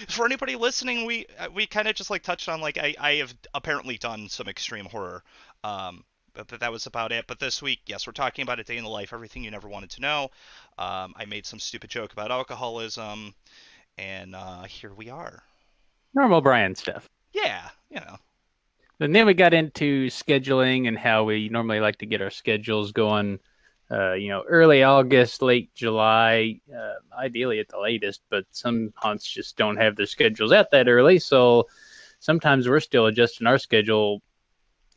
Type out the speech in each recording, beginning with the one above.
For anybody listening, we kind of just like touched on like I have apparently done some extreme horror, but that was about it. But this week, yes, we're talking about a day in the life, everything you never wanted to know. I made some stupid joke about alcoholism, and here we are. Normal Brian stuff. Yeah, you know. And then we got into scheduling and how we normally like to get our schedules going. Early August, late July, ideally at the latest. But some hunts just don't have their schedules out that early, so sometimes we're still adjusting our schedule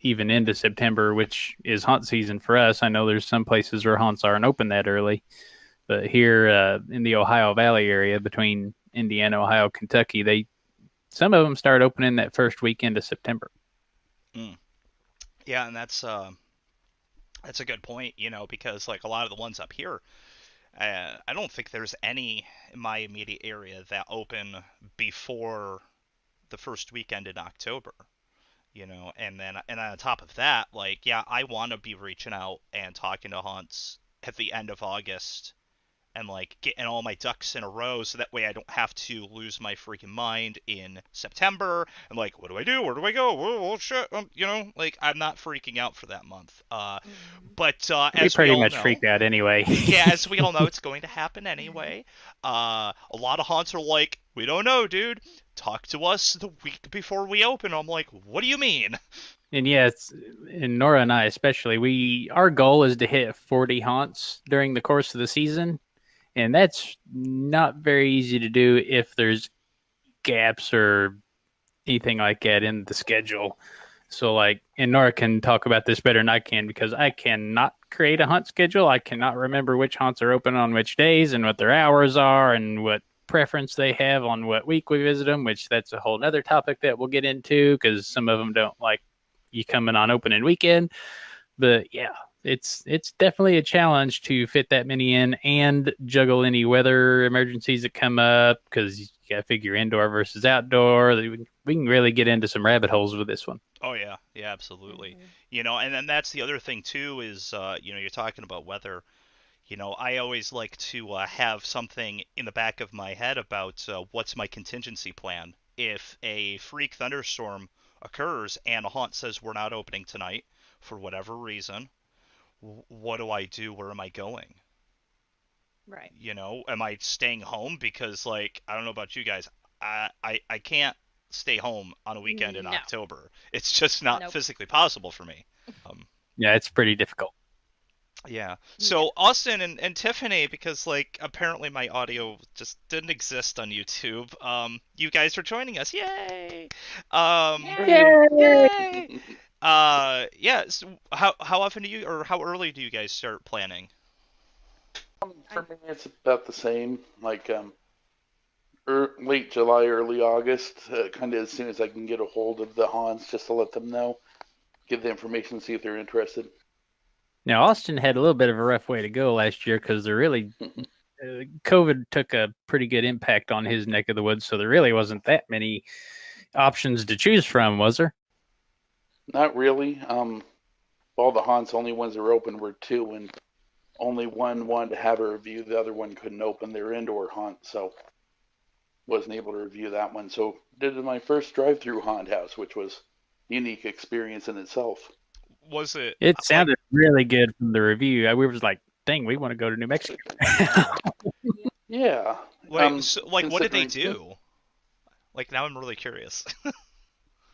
even into September, which is hunt season for us. I know there's some places where hunts aren't open that early, but here in the Ohio Valley area between Indiana, Ohio, Kentucky, they some of them start opening that first weekend of September. Mm. Yeah, and that's a good point, you know, because like a lot of the ones up here, I don't think there's any in my immediate area that open before the first weekend in October. You know, and on top of that, like, yeah, I want to be reaching out and talking to hunts at the end of August and like getting all my ducks in a row so that way I don't have to lose my freaking mind in September and like what do I do? Where do I go? Oh shit! You know, like I'm not freaking out for that month. But We as we pretty all much know, freaked out anyway. yeah, as we all know, it's going to happen anyway. A lot of haunts are like, we don't know, dude. Talk to us the week before we open. I'm like, what do you mean? And yeah, and Nora and I especially, we our goal is to hit 40 haunts during the course of the season, and that's not very easy to do if there's gaps or anything like that in the schedule. So like, and Nora can talk about this better than I can because I cannot create a hunt schedule. I cannot remember which hunts are open on which days and what their hours are and what preference they have on what week we visit them, which that's a whole other topic that we'll get into because some of them don't like you coming on opening weekend. But yeah, it's definitely a challenge to fit that many in and juggle any weather emergencies that come up because you got to figure indoor versus outdoor. We can really get into some rabbit holes with this one. Oh yeah, yeah, absolutely. Mhm. You know, and then that's the other thing too is, you know, you're talking about weather. You know, I always like to have something in the back of my head about what's my contingency plan if a freak thunderstorm occurs and a haunt says we're not opening tonight for whatever reason. What do I do? Where am I going? Right. You know, am I staying home? Because like I don't know about you guys, I can't stay home on a weekend in No. October. It's just not Nope. physically possible for me. Yeah, it's pretty difficult. Yeah. Yeah. So Austin and Tiffany, because like apparently my audio just didn't exist on YouTube. You guys are joining us. Yay! Yay! Yay! Yay! Yeah. So how often do you or how early do you guys start planning? I For me, it's about the same. Like late July, early August, kind of as soon as I can get a hold of the Hans, just to let them know, give the information, see if they're interested. Now Austin had a little bit of a rough way to go last year because there really COVID took a pretty good impact on his neck of the woods, so there really wasn't that many options to choose from, was there? Not really. All the Hans, only ones that were open were two, and only one wanted to have a review. The other one couldn't open their indoor hunt, so wasn't able to review that one. So did my first drive-through haunt house, which was a unique experience in itself. Was it It like sounded really good from the review. We was like, "Dang, we want to go to New Mexico." Yeah. like what did they Considering do? Like now I'm really curious.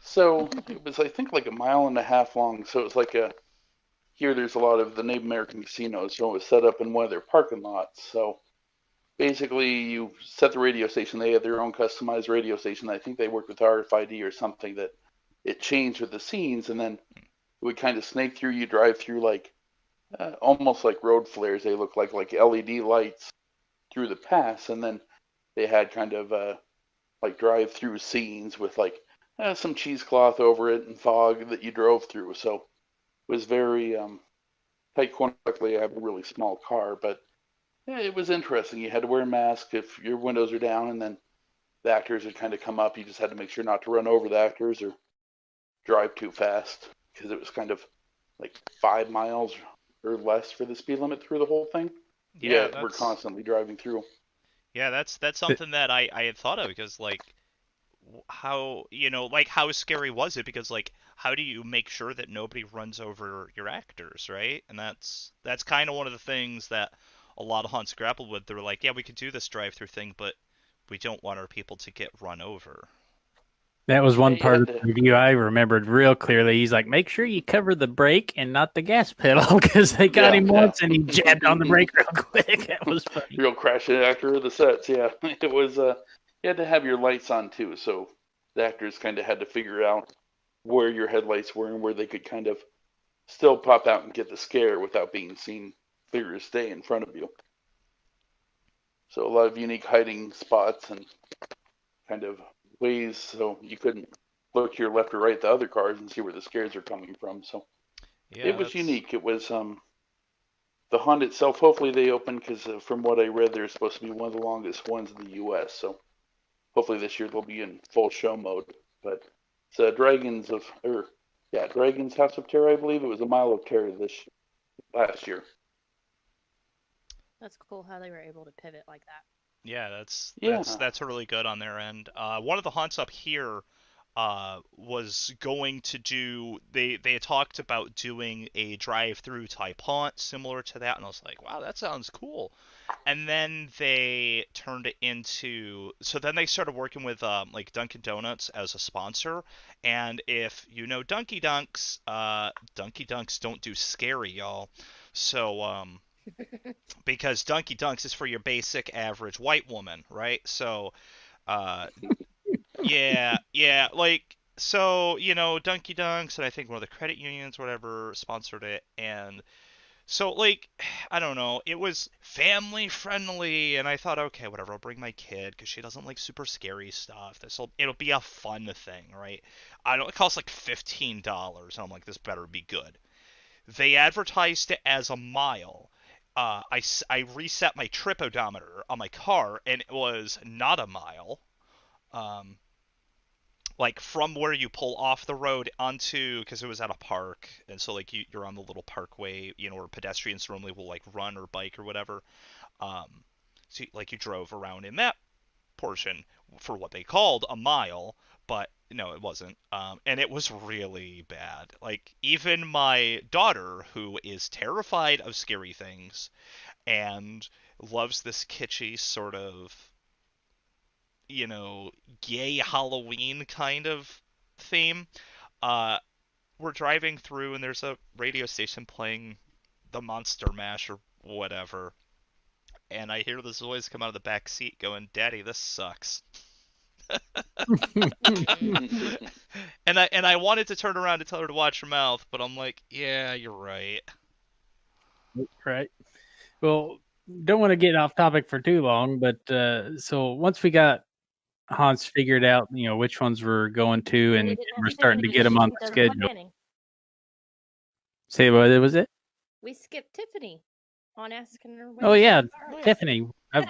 so it was I think like a mile and a half long. So it was like a here there's a lot of the Native American casinos, so it was set up in one of their parking lots. So basically you set the radio station. They had their own customized radio station. I think they worked with RFID or something that it changed with the scenes, and then it would kind of snake through. You drive through like almost like road flares. They look like LED lights through the pass, and then they had kind of like drive through scenes with like some cheesecloth over it and fog that you drove through. So it was very tight. Luckily, I have a really small car, but yeah, it was interesting. You had to wear a mask if your windows are down, and then the actors would kind of come up. You just had to make sure not to run over the actors or drive too fast because it was kind of like 5 miles or less for the speed limit through the whole thing. Yeah, Yeah, we're that's constantly driving through. yeah, that's something that I had thought of because like how, like how scary was it? Because like how do you make sure that nobody runs over your actors, right? And that's kind of one of the things that a lot of hunts grappled with. They're like, yeah, we could do this drive-through thing, but we don't want our people to get run over. That was Yeah, one you part had of to. the review I remembered real clearly. He's like, make sure you cover the brake and not the gas pedal because they got Yeah, him yeah. once and he jabbed on the brake real quick. That was funny. Real crashing actor of the sets. Yeah, it was. You had to have your lights on too, so the actors kind of had to figure out where your headlights were and where they could kind of still pop out and get the scare without being seen clear as day in front of you. So a lot of unique hiding spots and kind of ways so you couldn't look to your left or right the other cars and see where the scares are coming from. So it Yeah, was that's unique. It was the hunt itself. Hopefully they open because from what I read, they're supposed to be one of the longest ones in the U.S. So hopefully this year they'll be in full show mode. But it's Dragons House of Terror. I believe it was a Mile of Terror this last year. That's cool how they were able to pivot like that. yeah, that's that's Yeah. that's really good on their end. One of the hunts up here was going to do they had talked about doing a drive-through type hunt similar to that, and I was like, wow, that sounds cool. And then they turned it into so then they started working with like Dunkin' Donuts as a sponsor. And if you know Dunky Dunks don't do scary, y'all. So because Dunky Dunks is for your basic average white woman, right? So uh yeah, like so Dunky Dunks and I think one of the credit unions, whatever, sponsored it, and so like I don't know, it was family friendly, and I thought, okay, whatever, I'll bring my kid because she doesn't like super scary stuff. It'll be a fun thing, right? I don't. It costs like $15, and I'm like, this better be good. They advertised it as a mile. I reset my trip odometer on my car, and it was not a mile. Um, like from where you pull off the road onto because it was at a park, and so like you're on the little parkway, where pedestrians normally will like run or bike or whatever. So like you drove around in that portion for what they called a mile, but no, it wasn't. And it was really bad. Like even my daughter, who is terrified of scary things and loves this kitschy sort of you know, gay Halloween kind of theme. Uh, we're driving through and there's a radio station playing the Monster Mash or whatever, and I hear this voice come out of the back seat going, "Daddy, this sucks." And I wanted to turn around to tell her to watch her mouth, but I'm like, yeah, you're right. Right. Well, don't want to get off topic for too long, but so once we got Hans figured out, which ones we're going to, Well, and we didn't we're ask starting to Tiffany get because them she on the does the schedule. planning. Say what was it? We skipped Tiffany on asking her when Oh she yeah, can start. Tiffany. I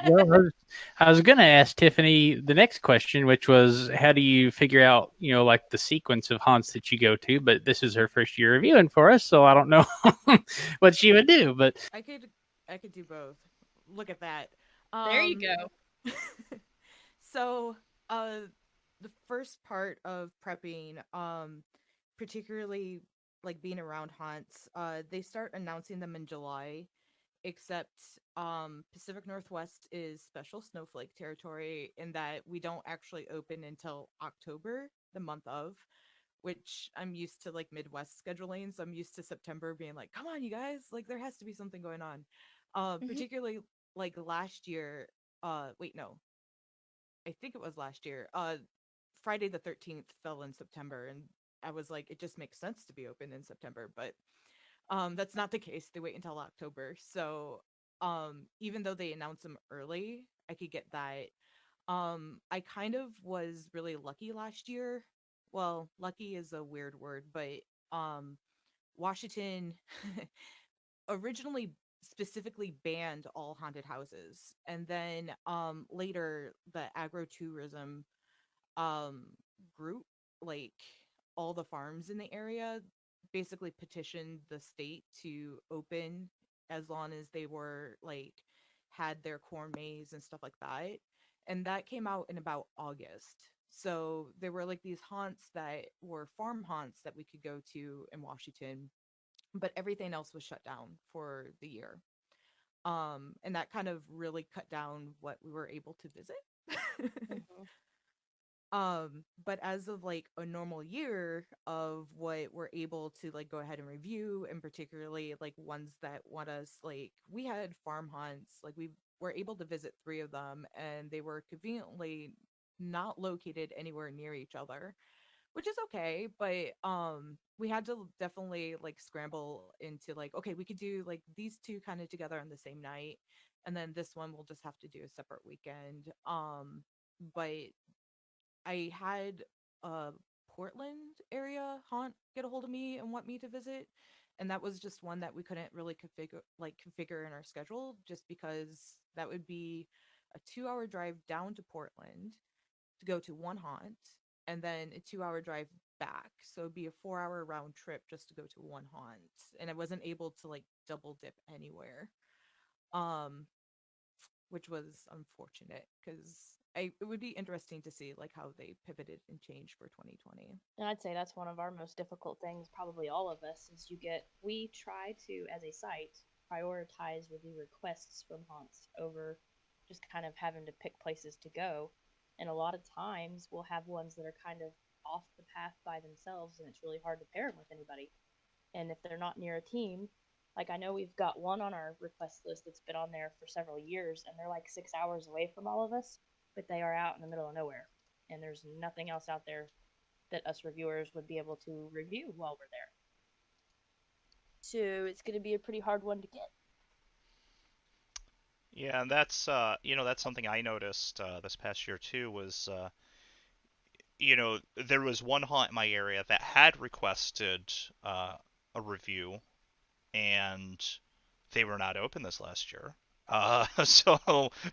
was going to ask Tiffany the next question, which was, how do you figure out, like the sequence of haunts that you go to? But this is her first year reviewing for us, so I don't know what she would do. But I could do both. Look at that. There you go. So, uh, the first part of prepping, particularly like being around haunts, they start announcing them in July, except Pacific Northwest is special snowflake territory in that we don't actually open until October, the month of, which I'm used to like Midwest scheduling, so I'm used to September being like, come on, you guys, like there has to be something going on. Particularly like last year, wait, no, I think it was last year. Friday the 13th fell in September, and I was like, it just makes sense to be open in September, but that's not the case. They wait until October. So even though they announce them early, I could get that. I kind of was really lucky last year. Well, lucky is a weird word, but Washington originally specifically banned all haunted houses, and then later the agro-tourism um group, like all the farms in the area, basically petitioned the state to open as long as they were like had their corn maze and stuff like that. And that came out in about August. So there were like these haunts that were farm haunts that we could go to in Washington, but everything else was shut down for the year. And that kind of really cut down what we were able to visit. Mhm. But as of like a normal year of what we're able to like go ahead and review, and particularly like ones that want us, like we had farm hunts, like we were able to visit 3 of them, and they were conveniently not located anywhere near each other, which is okay. But we had to definitely like scramble into like, okay, we could do like these two kind of together on the same night, and then this one we'll just have to do a separate weekend. But I had a Portland area haunt get a hold of me and want me to visit, and that was just one that we couldn't really configure in our schedule, just because that would be a 2-hour drive down to Portland to go to one haunt, and then a 2-hour drive back. So it'd be a 4-hour round trip just to go to one haunt, and I wasn't able to like double dip anywhere. Um, which was unfortunate because it would be interesting to see like how they pivoted and changed for 2020. And I'd say that's one of our most difficult things, probably all of us, is we try to, as a site, prioritize review requests from haunts over just kind of having to pick places to go. And a lot of times we'll have ones that are kind of off the path by themselves, and it's really hard to pair them with anybody. And if they're not near a team, like I know we've got one on our request list that's been on there for several years, and they're like 6 hours away from all of us, but they are out in the middle of nowhere, and there's nothing else out there that us reviewers would be able to review while we're there. So it's going to be a pretty hard one to get. Yeah, and that's that's something I noticed this past year too was there was one haunt in my area that had requested a review, and they were not open this last year. So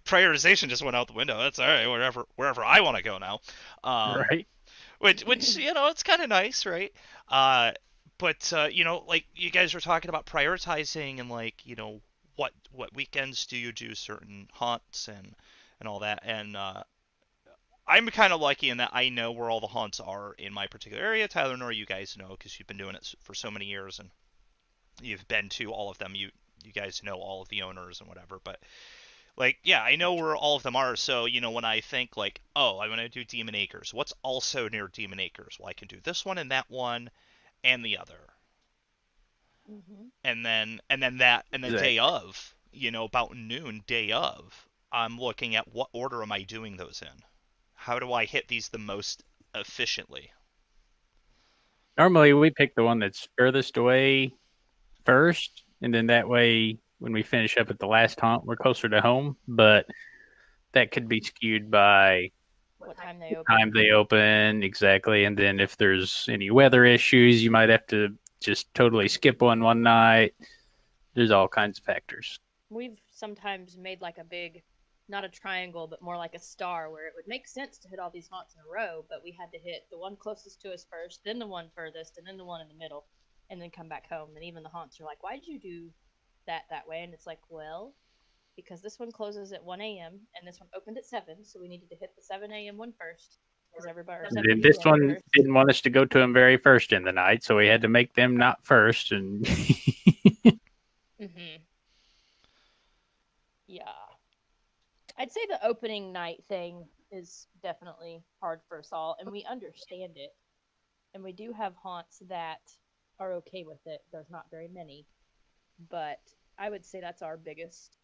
prioritization just went out the window. That's all right, wherever I want to go now. Um, Right. which it's kind of nice, right? Uh, but like you guys were talking about prioritizing and like what weekends do you do certain haunts and all that, and I'm kind of lucky in that I know where all the haunts are in my particular area. Tyler, nor you guys know because you've been doing it for so many years and you've been to all of them. You guys know all of the owners and whatever. But like, yeah, I know where all of them are. So when I think like, oh, I want to do Demon Acres. What's also near Demon Acres? Well, I can do this one and that one and the other, Mm-hmm. and then Exactly. day of, about noon, day of, I'm looking at what order am I doing those in? How do I hit these the most efficiently? Normally, we pick the one that's furthest away first, and then that way, when we finish up at the last haunt, we're closer to home. But that could be skewed by What time they open? time they open exactly, and then if there's any weather issues, you might have to just totally skip one night. There's all kinds of factors. We've sometimes made like a big, not a triangle, but more like a star, where it would make sense to hit all these haunts in a row, but we had to hit the one closest to us first, then the one furthest, and then the one in the middle, and then come back home. And even the haunts are like, "Why did you do that way?" And it's like, well, because this one closes at 1 a.m. and this one opened at 7, so we needed to hit the 7 a.m. one first, because everybody, or And 7 then this p.m. one first. didn't want us to go to them very first in the night, so we had to make them not first. And Mm-hmm. Yeah. I'd say the opening night thing is definitely hard for us all, and we understand it. And we do have haunts that are okay with it. There's not very many, but I would say that's our biggest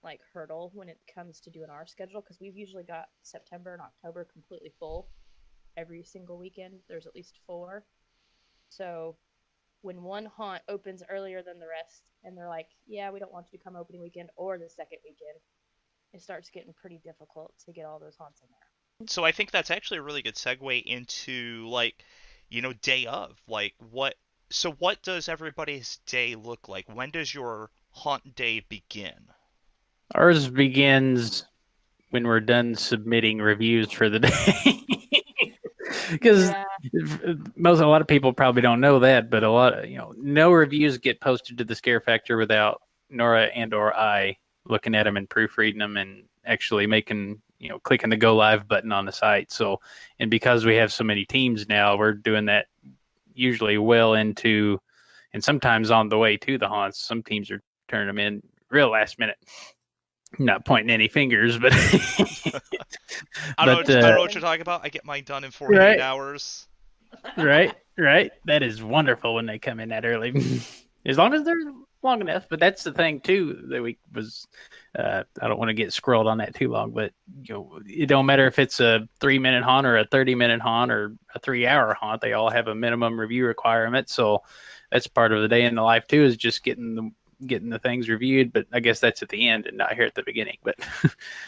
like hurdle when it comes to doing our schedule, because we've usually got September and October completely full. Every single weekend there's at least 4. So when one haunt opens earlier than the rest and they're like, yeah, we don't want you to come opening weekend or the second weekend, it starts getting pretty difficult to get all those haunts in there. So I think that's actually a really good segue into like, day of. Like what does everybody's day look like? When does your haunt day begin? ours begins when we're done submitting reviews for the day. Because Yeah. a lot of people probably don't know that, but no reviews get posted to the Scare Factor without Nora and or I looking at them and proofreading them and actually making clicking the go live button on the site. So, and because we have so many teams now, we're doing that usually well into, and sometimes on the way to the haunts. Some teams are turning them in real last minute. Not pointing any fingers, but I don't but know. I don't know what you're talking about. I get mine done in 48 right, hours. right. That is wonderful when they come in that early, as long as they're long enough. But that's the thing too that we was. I don't want to get scrolled on that too long, but it don't matter if it's a 3-minute haunt or a 30-minute haunt or a 3-hour haunt. They all have a minimum review requirement, so that's part of the day in the life too. Is just getting the things reviewed, but I guess that's at the end and not here at the beginning. But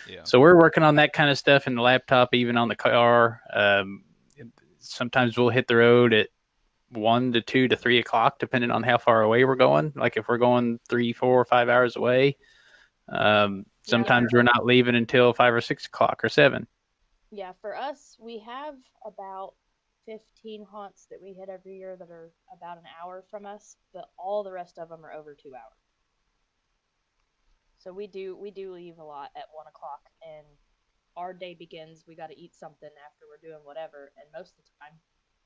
Yeah. So we're working on that kind of stuff in the laptop, even on the car. Sometimes we'll hit the road at 1 to 2 to 3 o'clock, depending on how far away we're going. Like if we're going 3, 4, or 5 hours away, sometimes we're not leaving until 5 or 6 o'clock or 7. Yeah, for us, we have about 15 haunts that we hit every year that are about an hour from us, but all the rest of them are over 2 hours. So we do leave a lot at 1 o'clock, and our day begins. We got to eat something after we're doing whatever, and most of the time,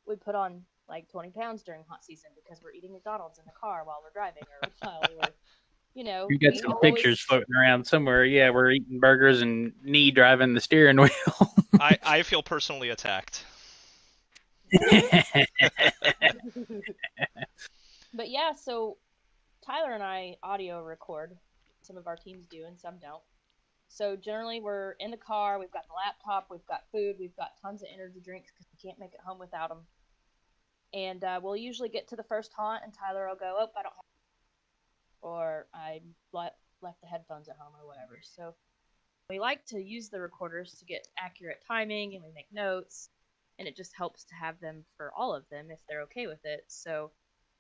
we put on like 20 pounds during haunt season because we're eating McDonald's in the car while we're driving, or while we're, You got some pictures floating around somewhere. Yeah, we're eating burgers and knee driving the steering wheel. I feel personally attacked. But yeah, so Tyler and I audio record. Some of our teams do and some don't. So generally we're in the car, we've got the laptop, we've got food, we've got tons of energy drinks because we can't make it home without them. And we'll usually get to the first haunt and Tyler will go, oh, I don't have, or I left the headphones at home or whatever. So we like to use the recorders to get accurate timing, and we make notes, and it just helps to have them for all of them if they're okay with it. So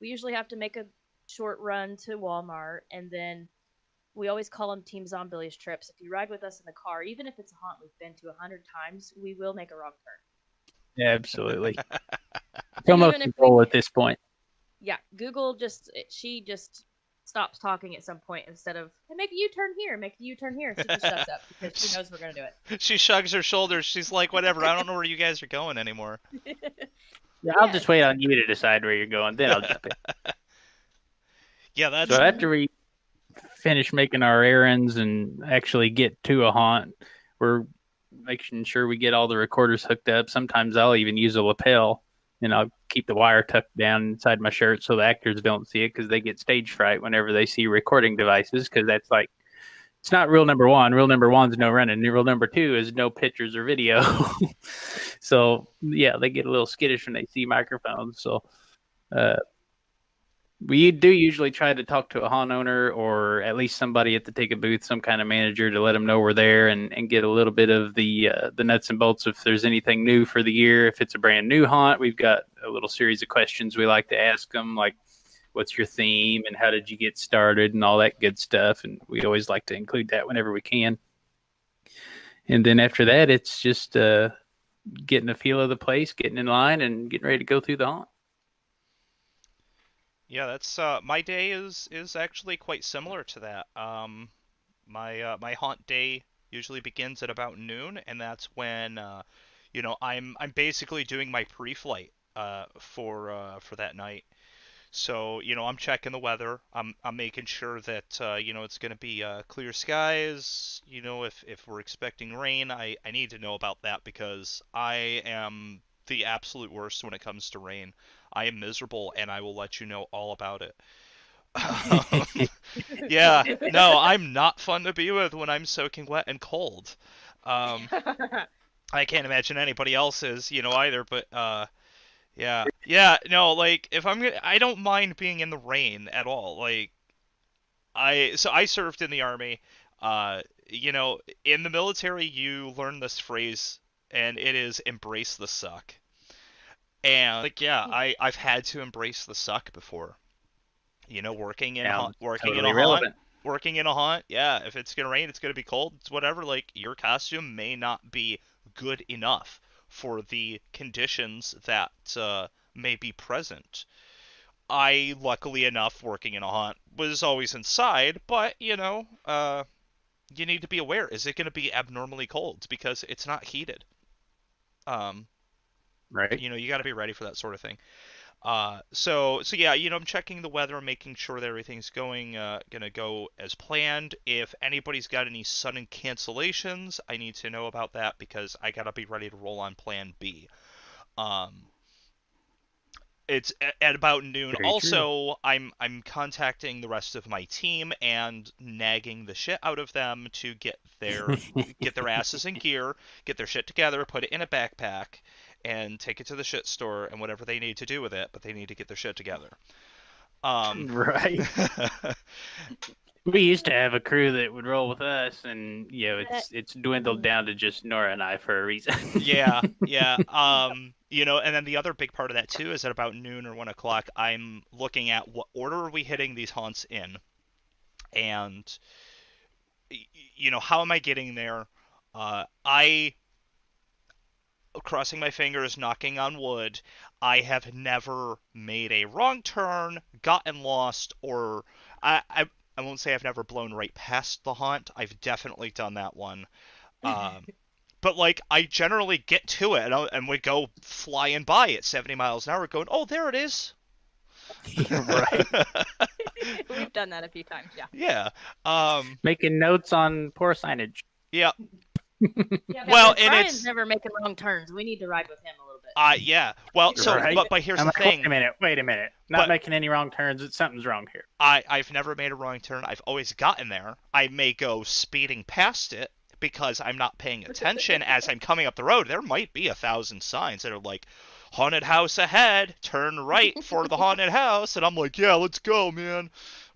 we usually have to make a short run to Walmart, and then we always call them Team Zombillies trips. If you ride with us in the car, even if it's a haunt we've been to 100 times, we will make a wrong turn. Yeah, absolutely. It's almost control at this point. Yeah, Google she just stops talking at some point instead of, hey, make a U-turn here, make a U-turn here. She just shuts up because she knows we're going to do it. She shrugs her shoulders. She's like, whatever, I don't know where you guys are going anymore. Yeah, I'll just wait on you to decide where you're going, then I'll jump in. Yeah, that's... So after we finish making our errands and actually get to a haunt, we're making sure we get all the recorders hooked up. Sometimes I'll even use a lapel, and I'll keep the wire tucked down inside my shirt so the actors don't see it because they get stage fright whenever they see recording devices, because that's like, it's not rule number 1. Rule number 1 is no running. Rule number 2 is no pictures or video. So yeah, they get a little skittish when they see microphones. So we do usually try to talk to a haunt owner or at least somebody at the ticket booth, some kind of manager, to let them know we're there and get a little bit of the nuts and bolts if there's anything new for the year. If it's a brand new haunt, we've got a little series of questions we like to ask them, like, what's your theme and how did you get started and all that good stuff. And we always like to include that whenever we can. And then after that, it's just getting a feel of the place, getting in line, and getting ready to go through the haunt. Yeah, that's my day is actually quite similar to that. My haunt day usually begins at about noon, and that's when I'm basically doing my pre-flight for that night. So I'm checking the weather. I'm making sure that it's going to be clear skies. If we're expecting rain, I need to know about that because I am the absolute worst when it comes to rain. I am miserable, and I will let you know all about it. Yeah, no, I'm not fun to be with when I'm soaking wet and cold. I can't imagine anybody else is, either, but yeah, no, like I don't mind being in the rain at all. Like I served in the army. In the military you learn this phrase, and it is embrace the suck. And I've had to embrace the suck before. Working in a haunt. Yeah, if it's gonna rain, it's gonna be cold. It's whatever. Like your costume may not be good enough for the conditions that may be present. I, luckily enough, working in a haunt, was always inside, but you need to be aware. Is it going to be abnormally cold? Because it's not heated. Um, Right. you got to be ready for that sort of thing. So yeah, I'm checking the weather, making sure that everything's gonna go as planned. If anybody's got any sudden cancellations, I need to know about that because I gotta be ready to roll on Plan B. Um, it's at about noon. Very true. Also, I'm contacting the rest of my team and nagging the shit out of them to get their asses in gear, get their shit together, put it in a backpack, and take it to the shit store and whatever they need to do with it, but they need to get their shit together. Right. We used to have a crew that would roll with us, and it's dwindled down to just Nora and I for a reason. Yeah. And then the other big part of that too is at about noon or 1 o'clock, I'm looking at what order are we hitting these haunts in, and how am I getting there? I crossing my fingers, knocking on wood, I have never made a wrong turn, gotten lost, or I won't say I've never blown right past the haunt. I've definitely done that one. But like I generally get to it and we go flying by at 70 miles an hour, going, "Oh, there it is." Right. We've done that a few times, yeah. Yeah. Making notes on poor signage. Yeah. Yeah, Well, but and Brian's it's never making wrong turns. We need to ride with him a little bit. Yeah. Well, so Right. but here's I'm the like, thing. Wait a minute. Not But- making any wrong turns. Something's wrong here. I've never made a wrong turn. I've always gotten there. I may go speeding past it because I'm not paying attention as I'm coming up the road. There might be 1,000 signs that are like, haunted house ahead, turn right for the haunted house, and I'm like, yeah, let's go, man.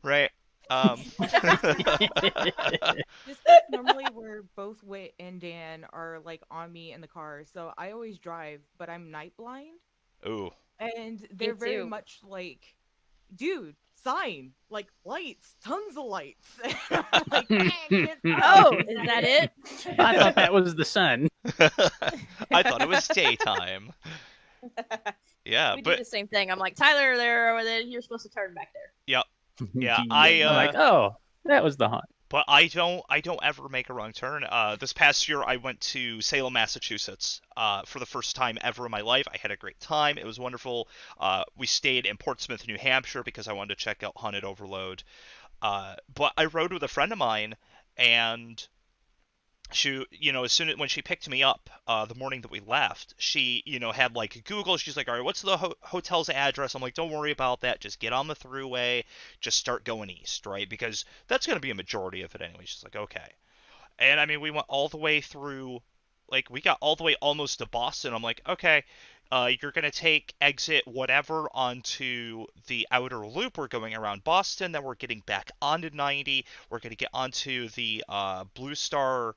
Right. Just normally where both Wit and Dan are like on me in the car, so I always drive, but I'm night blind, Ooh. and they're very too. much like, dude, sign, like lights, tons of lights. I'm like, "Eh, can't Oh, see is that it? I thought that was the sun. I thought it was daytime. Yeah, We do but the same thing. I'm like, Tyler, you're supposed to turn back there. yeah, I'm I like, oh, that was the haunt. but I don't ever make a wrong turn. This past year I went to Salem, Massachusetts, for the first time ever in my life. I had a great time. It was wonderful. We stayed in Portsmouth, New Hampshire because I wanted to check out Haunted Overload. But I rode with a friend of mine, and she, as soon as when she picked me up the morning that we left, she, had like Google. She's like, all right, what's the hotel's address? I'm like, don't worry about that. Just get on the throughway. Just start going east, right? Because that's going to be a majority of it anyway. She's like, okay. And I mean, we went all the way through, like, we got all the way almost to Boston. I'm like, okay, you're going to take exit whatever onto the outer loop. We're going around Boston. Then we're getting back onto 90. We're going to get onto the Blue Star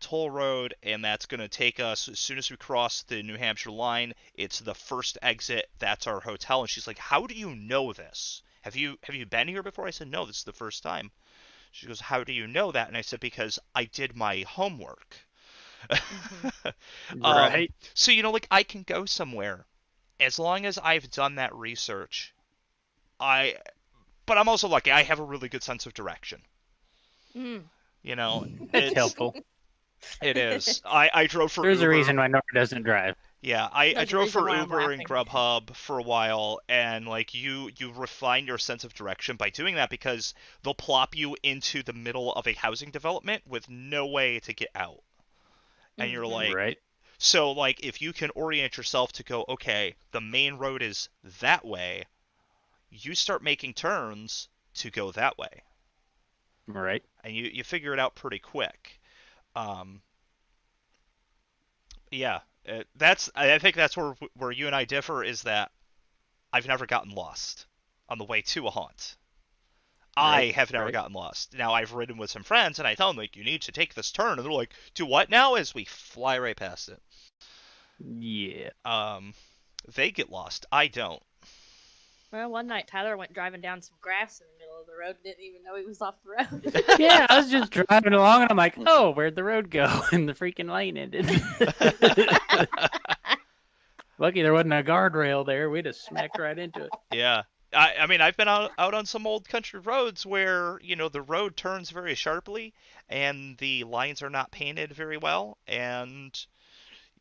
toll road, and that's going to take us as soon as we cross the New Hampshire line. It's the first exit. That's our hotel. And she's like, how do you know this? Have you been here before? I said, no, this is the first time. She goes, how do you know that? And I said, because I did my homework. Right. So, like, I can go somewhere as long as I've done that research. But I'm also lucky. I have a really good sense of direction. Mm. That's helpful. It is. I drove for There's Uber. a reason why Nora doesn't drive. Yeah, I There's a drove reason for why I'm Uber and laughing. Grubhub for a while, and like you refine your sense of direction by doing that because they'll plop you into the middle of a housing development with no way to get out. And you're like, Right. so like if you can orient yourself to go, okay, the main road is that way, you start making turns to go that way. Right. And you figure it out pretty quick. Yeah, I think that's where you and I differ is that I've never gotten lost on the way to a haunt. I Right, have never right. gotten lost. Now I've ridden with some friends and I tell them like you need to take this turn and they're like, do what now? As we fly right past it. Yeah. They get lost. I don't. Well, one night Tyler went driving down some grass in the middle of the road and didn't even know he was off the road. Yeah, I was just driving along and I'm like, oh, where'd the road go? And the freaking lane ended. Lucky there wasn't a guardrail there. We'd have smacked right into it. Yeah. I mean, I've been out on some old country roads where, the road turns very sharply and the lines are not painted very well, and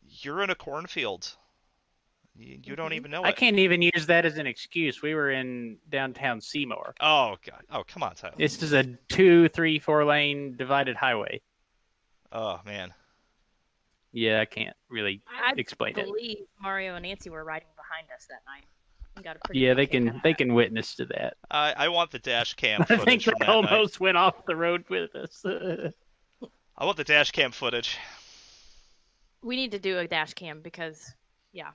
you're in a cornfield. You don't Mhm. even know I it. can't even use that as an excuse. We were in downtown Seymour. Oh, God. Oh, come on, Tyler. This is a 2, 3, 4 lane divided highway. Oh, man. Yeah, I can't really I explain it. believe Mario and Nancy were riding behind us that night. We got a pretty Yeah, good they kick out can of they that. can witness to that. I want the dash cam I think footage they from that night. almost went off the road with us. I want the dash cam footage. We need to do a dash cam because, yeah,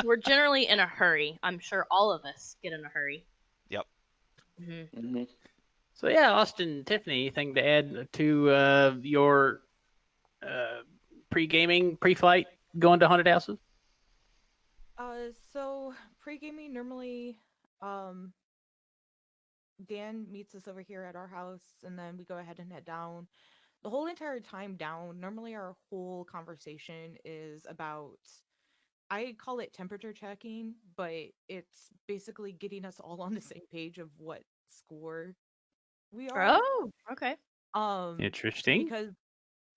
we're generally in a hurry. I'm sure all of us get in a hurry. Yep. Mm-hmm. So yeah, Austin, Tiffany, anything to add to your pre-gaming, pre-flight going to haunted houses? So pre-gaming normally, um, Dan meets us over here at our house, and then we go ahead and head down. The whole entire time down, normally our whole conversation is about, I call it temperature checking, but it's basically getting us all on the same page of what score we are. Oh, okay. Interesting. Because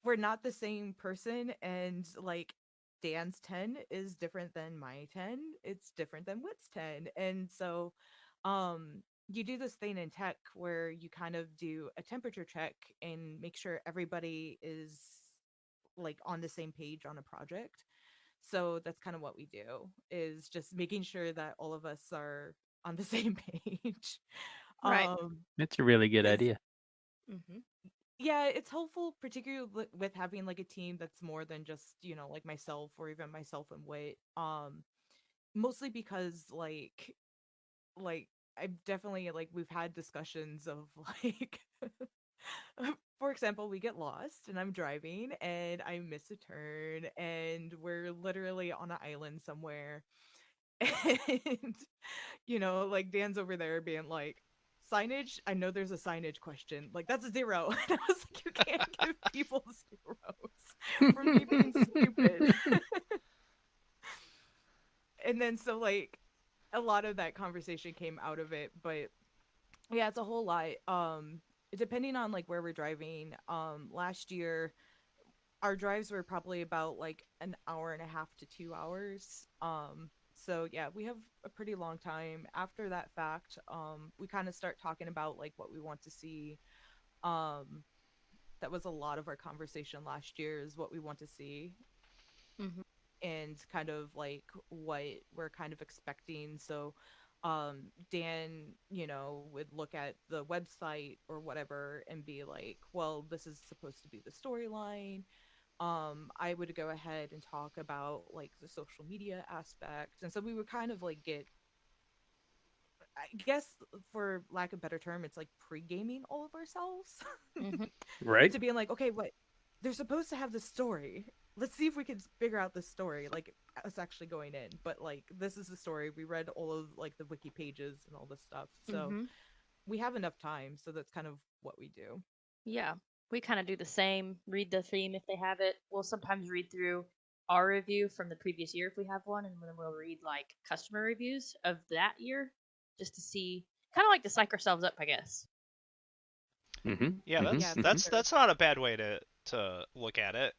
we're not the same person, and like Dan's 10 is different than my 10. It's different than Whit's 10. And so you do this thing in tech where you kind of do a temperature check and make sure everybody is like on the same page on a project. So that's kind of what we do, is just making sure that all of us are on the same page. Right. That's a really good Is idea. Mm-hmm. Yeah, it's helpful, particularly with having like a team that's more than just, like myself or even myself and Wit. Mostly because like I've definitely, like, we've had discussions of like for example, we get lost and I'm driving and I miss a turn and we're literally on an island somewhere. And like Dan's over there being like, signage, I know there's a signage question, like that's a 0. And I was like, you can't give people zeros for me being stupid. And then so like a lot of that conversation came out of it, but yeah, it's a whole lot. Depending on like where we're driving, last year our drives were probably about like an hour and a half to 2 hours. So yeah, we have a pretty long time. After that fact, we kind of start talking about like what we want to see. Um, that was a lot of our conversation last year, is what we want to see Mm-hmm. and kind of like what we're kind of expecting. So Dan, would look at the website or whatever and be like, well, this is supposed to be the storyline. I would go ahead and talk about like the social media aspect. And so we would kind of like get, I guess for lack of a better term, it's like pre-gaming all of ourselves. Mm-hmm. Right? To being like, okay, what they're supposed to have the story. Let's see if we can figure out the story, like us actually going in. But like, this is the story. We read all of like the wiki pages and all this stuff, so Mm-hmm. we have enough time. So that's kind of what we do. Yeah, we kind of do the same. Read the theme if they have it. We'll sometimes read through our review from the previous year if we have one, and then we'll read like customer reviews of that year just to see, kind of like to psych ourselves up, I guess. Mm-hmm. Yeah, Mm-hmm. Yeah, that's not a bad way to look at it.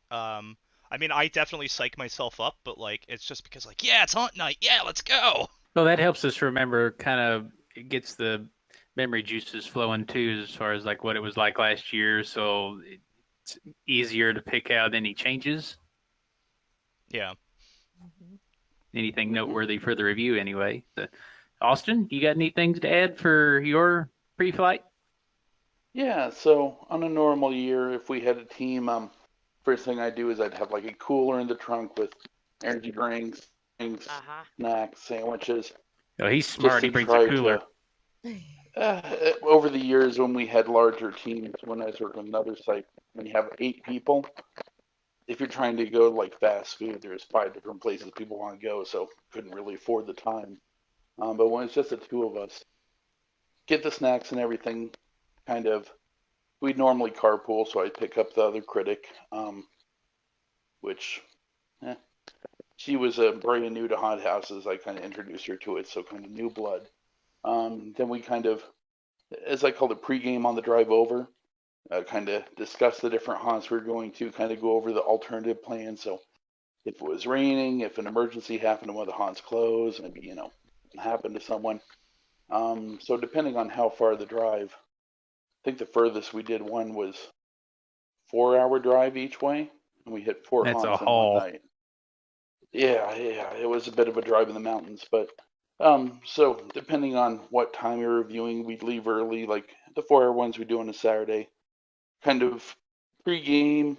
I mean, I definitely psych myself up, but like it's just because like, yeah, it's haunt night. Yeah, let's go. Well, that helps us remember. Kind of, it gets the memory juices flowing too, as far as like what it was like last year. So it's easier to pick out any changes, Yeah. Mhm. anything Mhm. noteworthy for the review, anyway. Austin, you got any things to add for your pre-flight? Yeah, so on a normal year, if we had a team, first thing I'd do is I'd have like a cooler in the trunk with energy drinks, things, Uh-huh. snacks, sandwiches, Oh, he's just smart. to He brings a try cooler. to. Over the years, when we had larger teams, when I was working on another site, when you have 8 people, if you're trying to go like fast food, there's 5 different places people want to go, so couldn't really afford the time. But when it's just the two of us, get the snacks and everything, kind of. We'd normally carpool, so I'd pick up the other critic, which, eh, she was brand new to haunted houses. I kind of introduced her to it, so kind of new blood. Then we kind of, as I called it, pregame on the drive over. Kind of discuss the different haunts we're going to, kind of go over the alternative plans. So if it was raining, if an emergency happened and one of the haunts closed, maybe, happened to someone. So depending on how far the drive, I think the furthest we did one was 4 hour drive each way, and we hit four That's a haunts in one haul. night. Yeah, it was a bit of a drive in the mountains, but so depending on what time you're reviewing, we'd leave early. Like the 4 hour ones we do on a Saturday, kind of pre-game.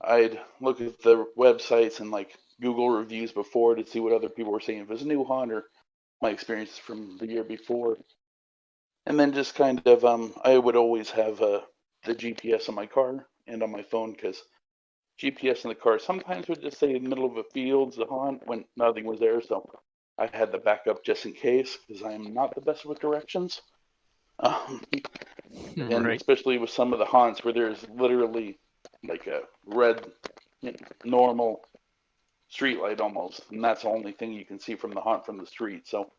I'd look at the websites and like Google reviews before to see what other people were saying if it was a new haunt or my experience from the year before. And then just kind of, I would always have the GPS on my car and on my phone because GPS in the car sometimes would just say in the middle of a field, the haunt, when nothing was there. So I had the backup just in case because I am not the best with directions. And Right. especially with some of the haunts where there's literally like a red, normal street light almost, and that's the only thing you can see from the haunt from the street. So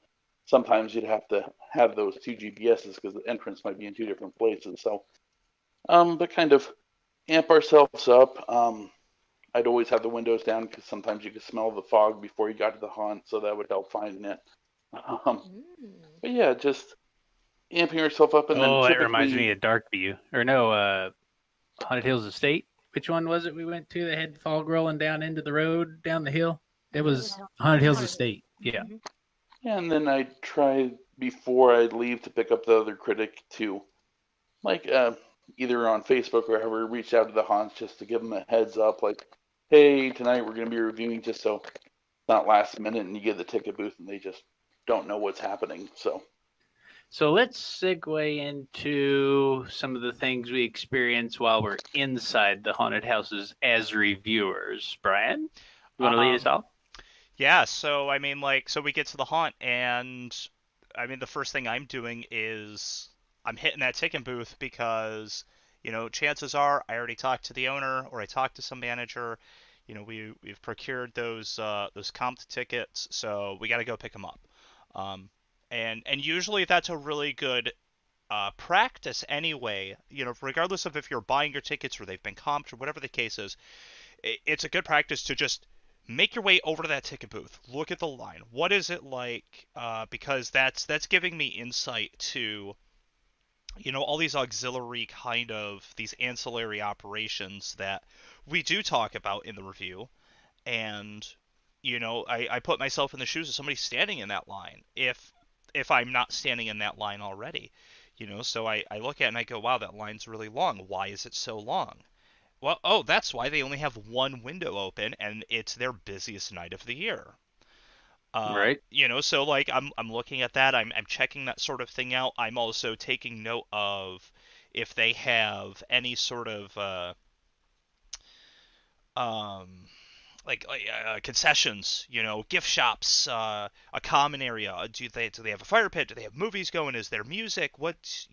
sometimes you'd have to have those two GPSs because the entrance might be in two different places. So, but kind of amp ourselves up. I'd always have the windows down because sometimes you could smell the fog before you got to the haunt, so that would help finding it. But yeah, just amping yourself up, and then Oh, that reminds me typically, of Dark View. Or no, Haunted Hills Estate. Which one was it we went to that had fog rolling down into the road, down the hill? It was Haunted Hills Estate. Yeah. yeah, and then I'd try before I'd leave to pick up the other critic to like either on Facebook or however reach out to the haunts just to give them a heads up, like, hey, tonight we're going to be reviewing, just so it's not last minute and you get the ticket booth and they just don't know what's happening. So let's segue into some of the things we experience while we're inside the haunted houses as reviewers. Brian, you want to lead us off? Yeah, so I mean, like, so we get to the haunt, and I mean, the first thing I'm doing is I'm hitting that ticket booth because, chances are I already talked to the owner or I talked to some manager. We've procured those comped tickets, so we got to go pick them up. And usually that's a really good practice anyway. Regardless of if you're buying your tickets or they've been comped or whatever the case is, it's a good practice to just make your way over to that ticket booth. Look at the line. What is it like? Because that's giving me insight to all these auxiliary kind of these ancillary operations that we do talk about in the review. And I put myself in the shoes of somebody standing in that line if I'm not standing in that line already. So I look at it and I go, wow, that line's really long. Why is it so long? Well, oh, that's why they only have one window open, and it's their busiest night of the year. Right. So like I'm looking at that, I'm checking that sort of thing out. I'm also taking note of if they have any sort of um concessions, gift shops, a common area. Do they have a fire pit? Do they have movies going? Is there music? What's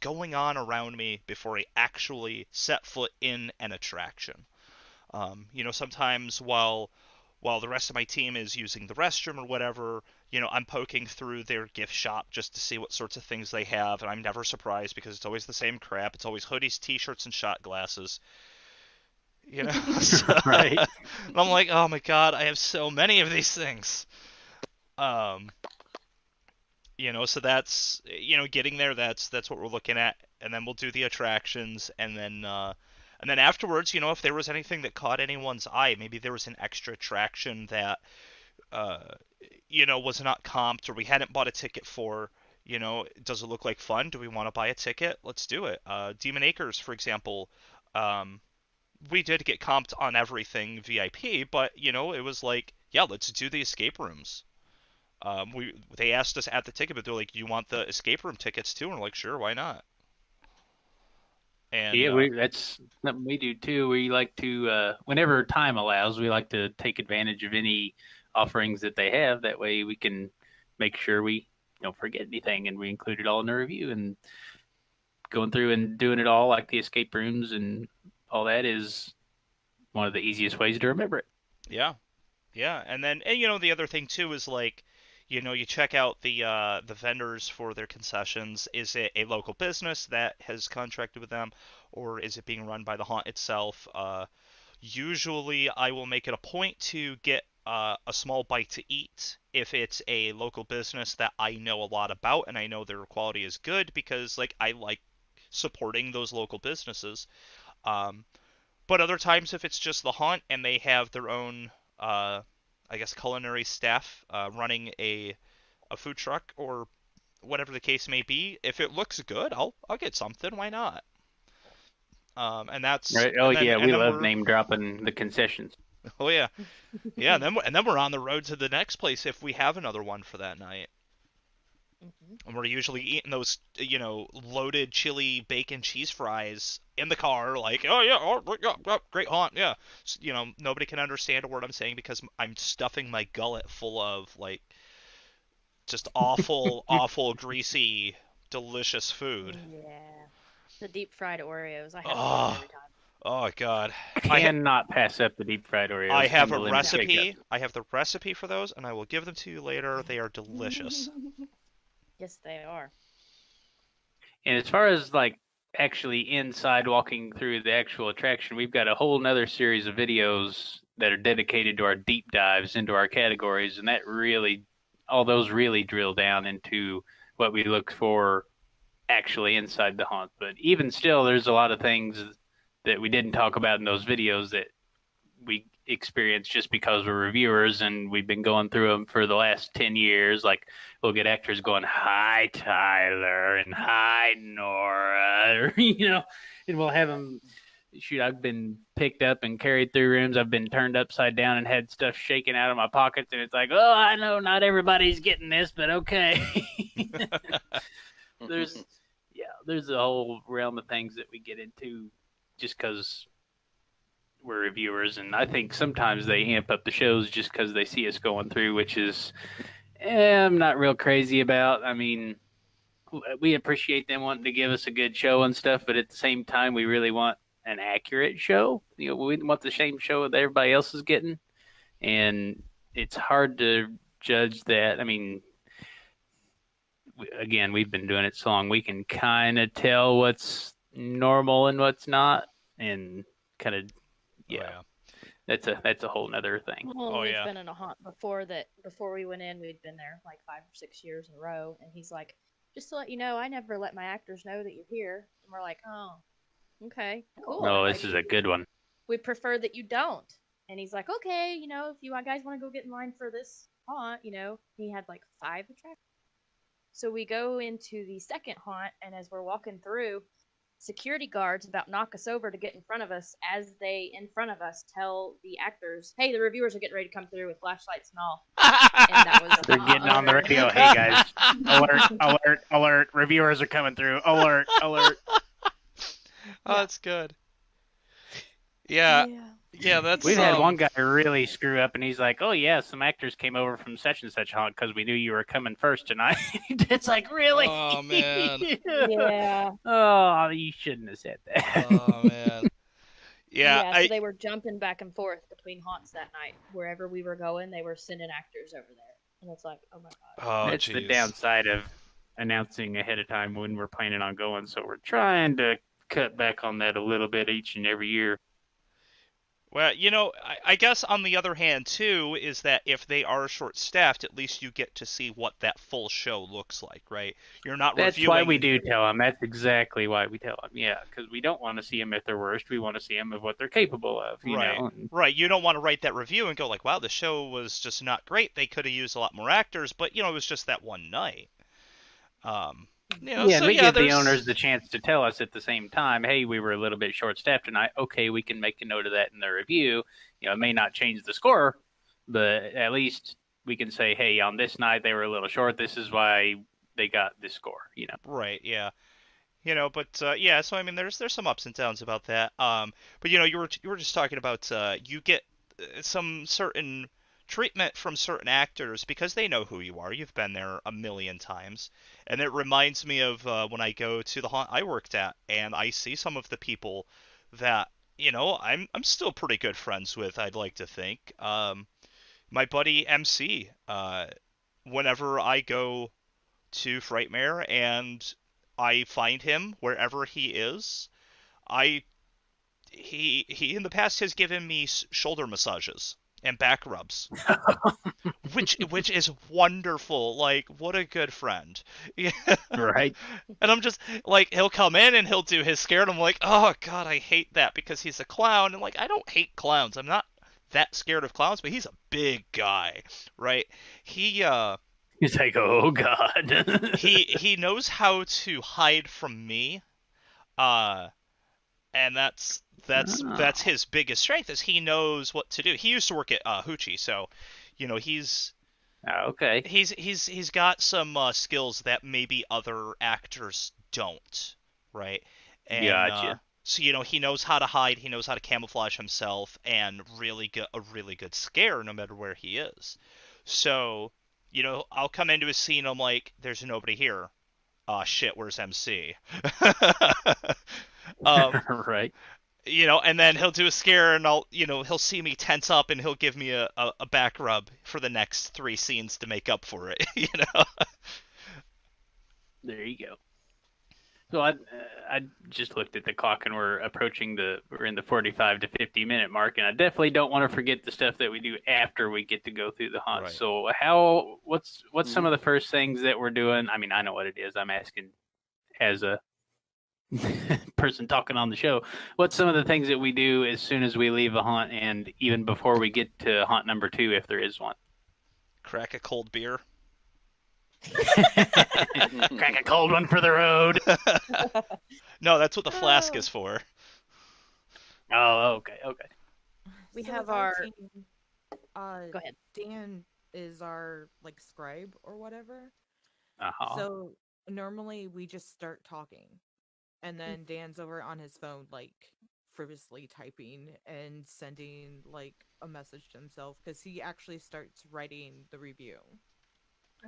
going on around me before I actually set foot in an attraction? Sometimes while the rest of my team is using the restroom or whatever, I'm poking through their gift shop just to see what sorts of things they have, and I'm never surprised because it's always the same crap. It's always hoodies, t-shirts, and shot glasses. So, Right. and I'm like, oh my god, I have so many of these things. Um, so that's getting there. That's what we're looking at, and then we'll do the attractions, and then afterwards, if there was anything that caught anyone's eye, maybe there was an extra attraction that uh, was not comped or we hadn't bought a ticket for. Does it look like fun? Do we want to buy a ticket? Let's do it. Demon Acres, for example. Um, we did get comped on everything VIP, but it was like, yeah, let's do the escape rooms. They asked us at the ticket, but they're like, you want the escape room tickets too? And we're like, sure, why not? And Yeah, that's something we do too. We like to, whenever time allows, we like to take advantage of any offerings that they have. That way we can make sure we don't forget anything and we include it all in the review. And going through and doing it all, like the escape rooms and all that, is one of the easiest ways to remember it. yeah, Yeah, and you know the other thing too is like, you know, you check out the vendors for their concessions. Is it a local business that has contracted with them, or is it being run by the haunt itself? Usually, I will make it a point to get a small bite to eat if it's a local business that I know a lot about and I know their quality is good because like I like supporting those local businesses. Um, but other times, if it's just the haunt and they have their own, I guess, culinary staff running a food truck or whatever the case may be, if it looks good, I'll get something. Why not? And that's Right? Oh yeah, and we then love we're name dropping the concessions. oh yeah yeah and then we're on the road to the next place if we have another one for that night. Hmm. And we're usually eating those, you know, loaded chili bacon cheese fries in the car, like, oh yeah, yeah, great haunt, yeah. You know, nobody can understand a word I'm saying because I'm stuffing my gullet full of like just awful, awful, greasy, delicious food. Yeah. The deep fried Oreos. I have to get them Oh, every time. oh God. I ha- Cannot pass up the deep fried I Oreos have and the a lemon No. shake. recipe. I have the recipe for those, and I will give them to you later. They are delicious. Yes, they are. And as far as like actually inside walking through the actual attraction, we've got a whole nother series of videos that are dedicated to our deep dives into our categories, and that really, all those really drill down into what we look for actually inside the haunt. But even still, there's a lot of things that we didn't talk about in those videos that we experience just because we're reviewers and we've been going through them for the last 10 years. Like we'll get actors going, hi, Tyler, and hi, Nora, you know, and we'll have them. Shoot, I've been picked up and carried through rooms. I've been turned upside down and had stuff shaken out of my pockets. And it's like, oh, I know not everybody's getting this, but okay. there's, yeah, there's a whole realm of things that we get into just because we're reviewers, and I think sometimes they amp up the shows just because they see us going through, which is I'm not real crazy about. I mean, we appreciate them wanting to give us a good show and stuff, but at the same time, we really want an accurate show. You know, we want the same show that everybody else is getting, and it's hard to judge that. I mean, again, we've been doing it so long, we can kind of tell what's normal and what's not, and kind of Oh yeah. yeah. That's a whole nother thing. Well, Oh we've yeah. been in a haunt before that. Before we went in, we'd been there like 5 or 6 years in a row, and he's like, "Just to let you know, I never let my actors know that you're here." And we're like, "Oh, okay, cool. Oh, Like this is a good one. we prefer that you don't." And he's like, "Okay, if you guys want to go get in line for this haunt, he had like 5 attractions. So we go into the second haunt, and as we're walking through, security guards about knock us over to get in front of us as they, in front of us, tell the actors, hey, the reviewers are getting ready to come through with flashlights and all. And that was They're getting on the radio. Hey guys, alert, alert, alert! Reviewers are coming through. Alert, alert! Oh, Yeah. that's good. Yeah, Yeah. yeah, that's We've had one guy really screw up, and he's like, "Oh yeah, some actors came over from such and such haunt because we knew you were coming first tonight." It's like, really? Oh man. Yeah. Oh, you shouldn't have said that. Oh man. Yeah, Yeah, so they were jumping back and forth between haunts that night. Wherever we were going, they were sending actors over there. And it's like, oh my god. oh That's the jeez. downside of announcing ahead of time when we're planning on going. So we're trying to cut back on that a little bit each and every year. Well, I guess on the other hand too is that if they are short-staffed, at least you get to see what that full show looks like, right? You're not That's reviewing. why we do tell them. That's exactly why we tell them. Yeah, because we don't want to see them at their worst. We want to see them of what they're capable of. You Right. know. Right. You don't want to write that review and go like, "Wow, the show was just not great. They could have used a lot more actors, but it was just that one night." Yeah, and so we give the there's owners the chance to tell us at the same time, hey, we were a little bit short-staffed tonight. Okay, we can make a note of that in the review. It may not change the score, but at least we can say, hey, on this night they were a little short. This is why they got this score. right. Yeah. But yeah. So I mean, there's some ups and downs about that. But you were just talking about you get some certain treatment from certain actors because they know who you are. You've been there a million times, and it reminds me of when I go to the haunt I worked at, and I see some of the people that I'm still pretty good friends with. I'd like to think. my buddy MC. Whenever I go to Frightmare and I find him wherever he is, I he in the past has given me shoulder massages and back rubs, which is wonderful. Like, what a good friend. Yeah. Right. And I'm just like, he'll come in and he'll do his scare, and I'm like, oh god, I hate that because he's a clown. And like, I don't hate clowns. I'm not that scared of clowns, but he's a big guy, right? He He's like, oh god. he knows how to hide from me. Uh and that's Oh. his biggest strength is he knows what to do. He used to work at Hoochie, so Okay. he's got some skills that maybe other actors don't, right? And Gotcha. so he knows how to hide, he knows how to camouflage himself, and really get a really good scare no matter where he is. So I'll come into a scene, I'm like, there's nobody here. Shit, where's MC? um, Right. and then he'll do a scare, and he'll see me tense up, and he'll give me a back rub for the next 3 scenes to make up for it. There you go. So I just looked at the clock and we're in the 45 to 50 minute mark, and I definitely don't want to forget the stuff that we do after we get to go through the hunt. Right. So what's some of the first things that we're doing? I mean, I know what it is. I'm asking as a person talking on the show. What's some of the things that we do as soon as we leave a hunt, and even before we get to hunt number 2, if there is one? Crack a cold beer. Crack a cold one for the road. No, that's what the flask is for. Oh, okay. We So have with our. team, Go ahead. Dan is our like scribe or whatever. Uh-huh. So normally we just start talking, and then Dan's over on his phone like frivolously typing and sending like a message to himself because he actually starts writing the review.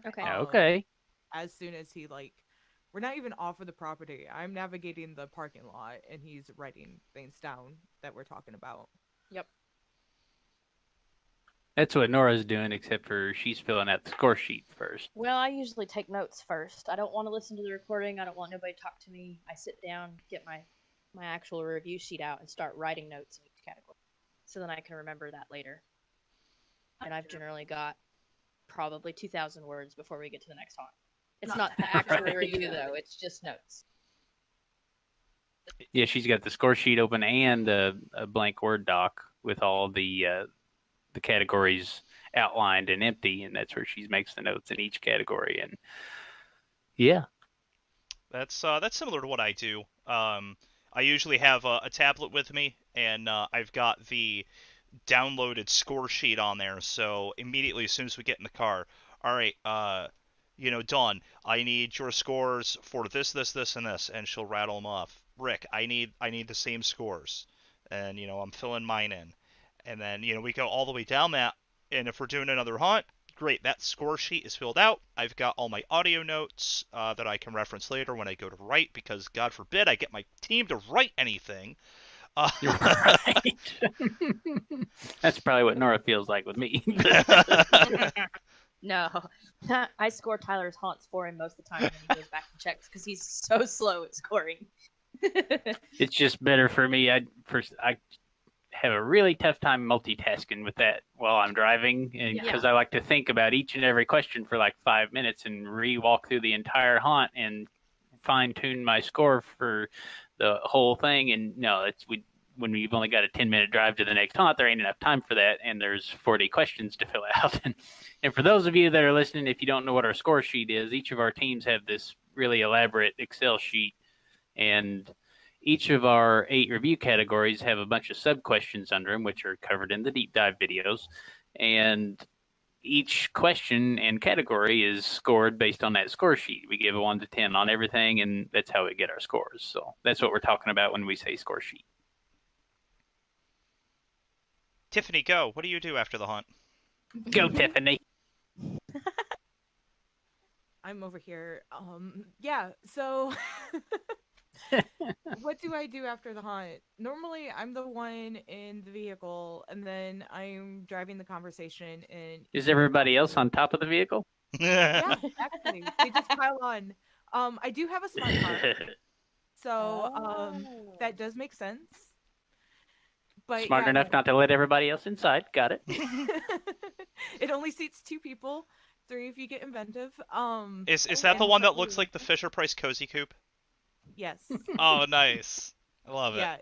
Okay. Okay. As soon as we're not even off of the property. I'm navigating the parking lot and he's writing things down that we're talking about. Yep. That's what Nora's doing, except for she's filling out the score sheet first. Well, I usually take notes first. I don't want to listen to the recording. I don't want nobody to talk to me. I sit down, get my actual review sheet out, and start writing notes in each category, so then I can remember that later. And I've generally got probably 2,000 words before we get to the next haunt. It's not the actual Right. review though; it's just notes. Yeah, she's got the score sheet open and a blank Word doc with all the categories outlined and empty, and that's where she makes the notes in each category. And yeah, That's similar to what I do. I usually have a tablet with me, and I've got the downloaded score sheet on there. So immediately, as soon as we get in the car, all right, Dawn, I need your scores for this, this, this, and this, and she'll rattle them off. Rick, I need the same scores, and I'm filling mine in, and then we go all the way down that, and if we're doing another hunt, great, that score sheet is filled out. I've got all my audio notes that I can reference later when I go to write, because God forbid I get my team to write anything. you're right. That's probably what Nora feels like with me. No, I score Tyler's haunts for him most of the time when he goes back and checks because he's so slow at scoring. It's just better for me. I have a really tough time multitasking with that while I'm driving, and because I like to think about each and every question for like 5 minutes and re-walk through the entire haunt and fine-tune my score for the whole thing. And no, when we've only got a 10-minute drive to the next haunt, there ain't enough time for that, and there's 40 questions to fill out. And for those of you that are listening, if you don't know what our score sheet is, each of our teams have this really elaborate Excel sheet, and each of our 8 review categories have a bunch of sub-questions under them, which are covered in the deep dive videos. And each question and category is scored based on that score sheet. We give a 1 to 10 on everything, and that's how we get our scores. So that's what we're talking about when we say score sheet. Tiffany, go. What do you do after the hunt? Go, Tiffany. I'm over here. Yeah, so What do I do after the haunt? Normally, I'm the one in the vehicle, and then I'm driving the conversation and Is eating everybody else popcorn. on top of the vehicle? Yeah, actually, they just pile on. I do have a smart car, so Oh. that does make sense. But Smart yeah, enough not to let everybody else inside. Got it. it only seats 2 people, 3 if you get inventive. Is Oh that the And one wow. that so looks like the Fisher Price cozy coupe? yes, Oh, nice. I love it. yeah,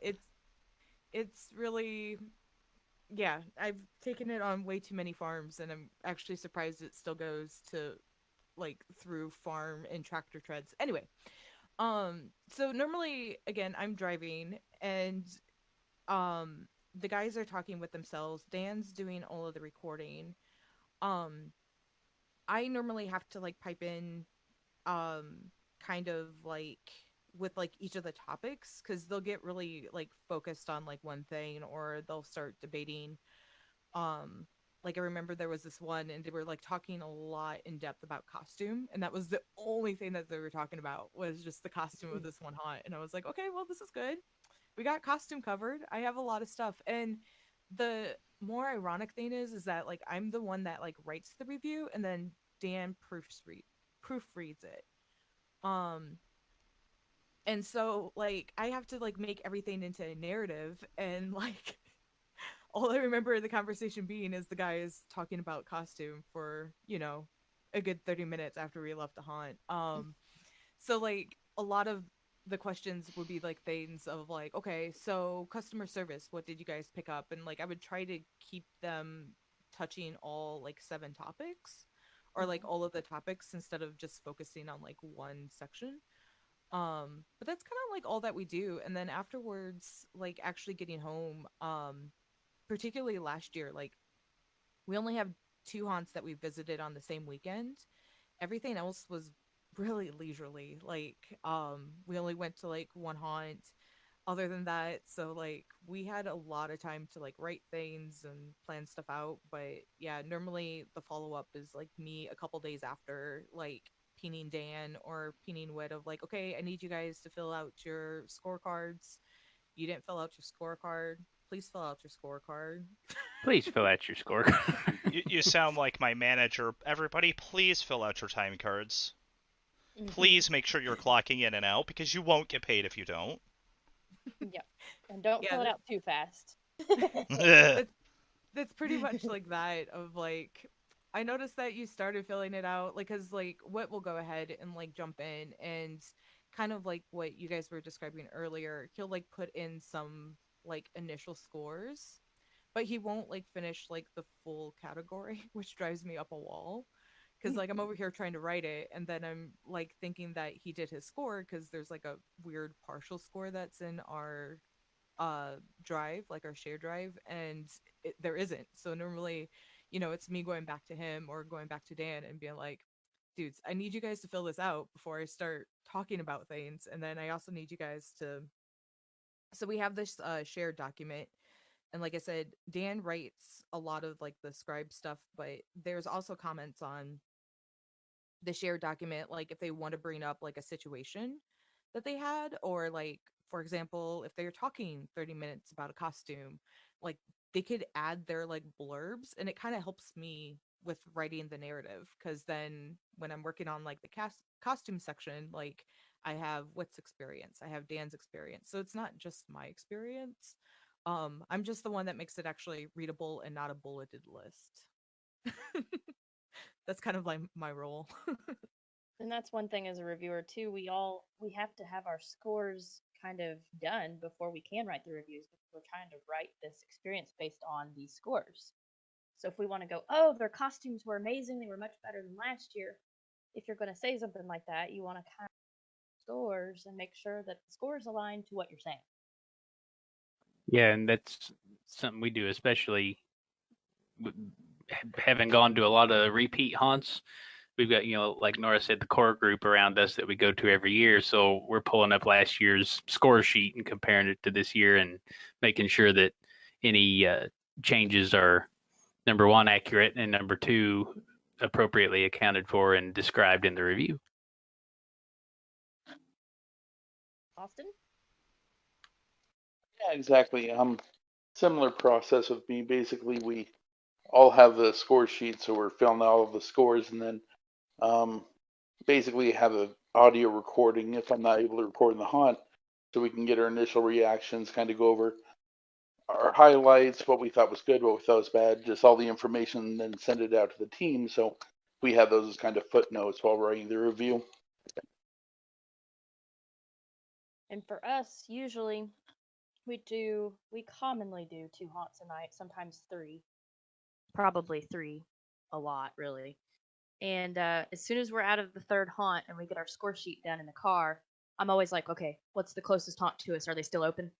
it's really, yeah. I've taken it on way too many farms, and I'm actually surprised it still goes to like through farm and tractor treads. Anyway, so normally again I'm driving and the guys are talking with themselves. Dan's doing all of the recording. Um I normally have to like pipe in kind of like with like each of the topics cuz they'll get really like focused on like one thing or they'll start debating. um like I remember there was this one and they were like talking a lot in depth about costume, and that was the only thing that they were talking about was just the costume of this one haunt. And I was like, okay, well, this is good. We got costume covered. I have a lot of stuff. And the more ironic thing is that like I'm the one that like writes the review and then Dan proofreads it. Um and so like I have to like make everything into a narrative, and like all I remember the conversation being is the guy is talking about costume for, a good 30 minutes after we left the haunt. So like a lot of the questions would be like things of like, okay, so customer service, what did you guys pick up? And like I would try to keep them touching all like 7 topics or like all of the topics instead of just focusing on like one section. But that's kind of like all that we do. And then afterwards, like actually getting home, particularly last year, like we only have 2 haunts that we visited on the same weekend. Everything else was really leisurely. Like, we only went to like one haunt. Other than that, so like we had a lot of time to like write things and plan stuff out. But yeah, normally the follow up is like me a couple days after, like peening Dan or peening Wit of like, okay, I need you guys to fill out your scorecards. You didn't fill out your scorecard. Please fill out your scorecard. Please fill out your score. You sound like my manager. Everybody, please fill out your time cards. Please make sure you're clocking in and out because you won't get paid if you don't. Yep. And don't Yeah, fill it out too fast. that's that's pretty much like that of like I noticed that you started filling it out like cuz like what will go ahead and like jump in and kind of like what you guys were describing earlier, he'll like put in some like initial scores, but he won't like finish like the full category, which drives me up a wall because like I'm over here trying to write it and then I'm like thinking that he did his score because there's like a weird partial score that's in our drive, like our share drive, and there isn't. So normally, it's me going back to him or going back to Dan and being like, dudes, I need you guys to fill this out before I start talking about things. And then I also need you guys to, so we have this shared document. And like I said, Dan writes a lot of like the scribe stuff, but there's also comments on the shared document, like if they want to bring up like a situation that they had, or like, for example, if they're talking 30 minutes about a costume, like they could add their like blurbs, and it kind of helps me with writing the narrative because then when I'm working on like the costume section, like I have Wit's experience, I have Dan's experience, so it's not just my experience. I'm just the one that makes it actually readable and not a bulleted list. That's kind of like my role. And that's one thing as a reviewer too. We have to have our scores kind of done before we can write the reviews because we're trying to write this experience based on these scores. So if we want to go, oh, their costumes were amazing, they were much better than last year. If you're going to say something like that, you want to kind of scores and make sure that the scores align to what you're saying. Yeah, and that's something we do, especially having gone to a lot of repeat haunts. We've got, like Nora said, the core group around us that we go to every year. So we're pulling up last year's score sheet and comparing it to this year and making sure that any changes are, number one, accurate, and number two, appropriately accounted for and described in the review. Austin? Yeah, exactly. Similar process with me. Basically, we all have the score sheet, so we're filling out all of the scores, and then um, basically have an audio recording if I'm not able to record in the haunt, so we can get our initial reactions, kind of go over our highlights, what we thought was good, what we thought was bad, just all the information, and then send it out to the team. So we have those as kind of footnotes while writing the review. And for us, usually we commonly do 2 haunts a night, sometimes 3. Probably 3 a lot, really. And as soon as we're out of the third haunt and we get our score sheet done in the car, I'm always like, okay, what's the closest haunt to us? Are they still open?